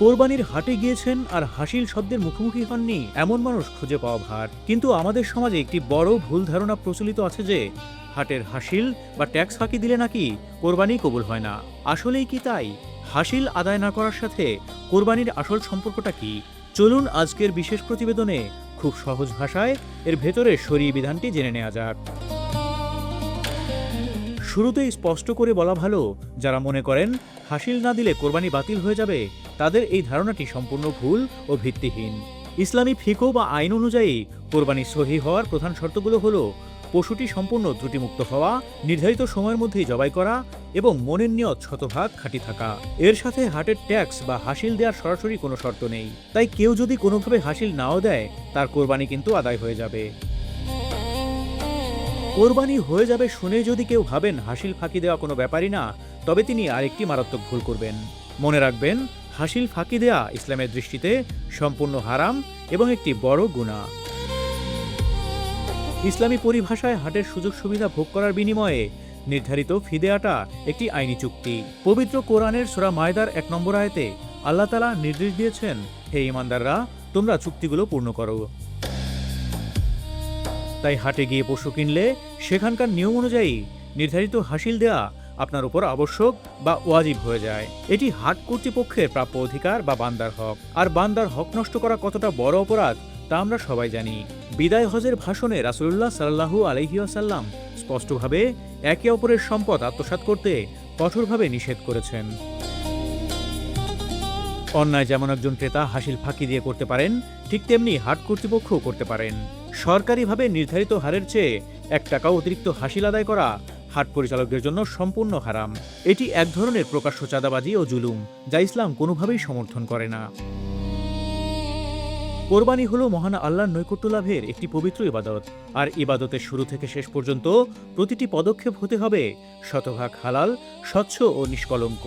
কোরবানির হাটে গিয়েছেন আর হাসিল শব্দের মুখোমুখি হননি এমন মানুষ খুঁজে পাওয়া ভার। কিন্তু আমাদের সমাজে একটি বড় ভুল ধারণা প্রচলিত আছে যে হাটের হাসিল বা ট্যাক্স ফাঁকি দিলে নাকি কোরবানি কবুল হয় না। আসলেই কি তাই? হাসিল আদায় না করার সাথে কোরবানির আসল সম্পর্কটা কি? চলুন আজকের বিশেষ প্রতিবেদনে খুব সহজ ভাষায় এর ভেতরে শরীয়ী বিধানটি জেনে নেওয়া যাক। শুরুতেই স্পষ্ট করে বলা ভালো, যারা মনে করেন হাসিল না দিলে কোরবানি বাতিল হয়ে যাবে, তাদের এই ধারণাটি সম্পূর্ণ ভুল ও ভিত্তিহীন। ইসলামী ফিকহ বা আইন অনুযায়ী কোরবানি সহিহ হওয়ার প্রধান শর্তগুলো হলো পশুটি সম্পূর্ণ ত্রুটিমুক্ত হওয়া, নির্ধারিত সময়ের মধ্যেই জবাই করা এবং মনের নিয়ত শতভাগ খাঁটি থাকা। এর সাথে হাটের ট্যাক্স বা হাসিল দেওয়ার সরাসরি কোনো শর্ত নেই। তাই কেউ যদি কোনোভাবে হাসিল নাও দেয়, তার কোরবানি কিন্তু আদায় হয়ে যাবে। কোরবানি হয়ে যাবে শুনে যদি কেউ ভাবেন হাসিল ফাঁকি দেওয়া কোনো ব্যাপারই না, তবে তিনি আরেকটি মারাত্মক ভুল করবেন। মনে রাখবেন, হাসিল ফাঁকি দেয়া ইসলামের দৃষ্টিতে সম্পূর্ণ হারাম এবং একটি বড় গুনাহ। ইসলামী পরিভাষায় হাটের সুযোগ সুবিধা ভোগ করার বিনিময়ে নির্ধারিত ফি দেয়াটা একটি আইনি চুক্তি। পবিত্র কোরআনের সূরা মায়দার 1 নম্বর আয়াতে আল্লাহ তাআলা নির্দেশ দিয়েছেন, হে ঈমানদাররা, তোমরা চুক্তিগুলো পূর্ণ করো। তাই হাটে গিয়ে পশু কিনলে সেখানকার নিয়ম অনুযায়ী নির্ধারিত হাসিল দেয়া আপনার উপর আবশ্যক বা ওয়াজিব হয়ে যায়। এটি হাট কর্তৃপক্ষের প্রাপ্য অধিকার বা বান্দার হক। আর বান্দার হক নষ্ট করা কতটা বড় অপরাধ তা আমরা সবাই জানি। বিদায় হজের ভাষণে রাসূলুল্লাহ সাল্লাল্লাহু আলাইহি ওয়াসাল্লাম স্পষ্টভাবে একে অপরের সম্পদ আত্মসাৎ করতে কঠোরভাবে নিষেধ করেছেন। অন্যায় যেমন একজন ক্রেতা হাসিল ফাঁকি দিয়ে করতে পারেন, ঠিক তেমনি হাট কর্তৃপক্ষও করতে পারেন। সরকারিভাবে নির্ধারিত হারের চেয়ে 1 টাকাও অতিরিক্ত হাসিল আদায় করা হাট পরিচালকদের জন্য সম্পূর্ণ হারাম। এটি এক ধরনের প্রকাশ্য চাঁদাবাজি ও জুলুম, যা ইসলাম কোনোভাবেই সমর্থন করে না। কোরবানি হলো মহান আল্লাহর নৈকট্য লাভের একটি পবিত্র ইবাদত। আর ইবাদতের শুরু থেকে শেষ পর্যন্ত প্রতিটি পদক্ষেপ হতে হবে শতভাগ হালাল, স্বচ্ছ ও নিষ্কলঙ্ক।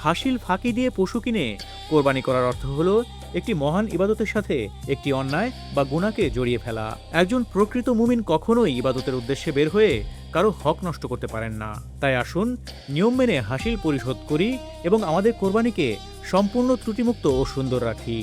হাসিল ফাঁকি দিয়ে পশু কিনে কোরবানি করার অর্থ হলো একটি মহান ইবাদতের সাথে একটি অন্যায় বা গুনাহকে জড়িয়ে ফেলা। একজন প্রকৃত মুমিন কখনোই ইবাদতের উদ্দেশ্যে বের হয়ে কারো হক নষ্ট করতে পারেন না। তাই আসুন নিয়ম মেনে হাসিল পরিশোধ করি এবং আমাদের কোরবানিকে সম্পূর্ণ ত্রুটিমুক্ত ও সুন্দর রাখি।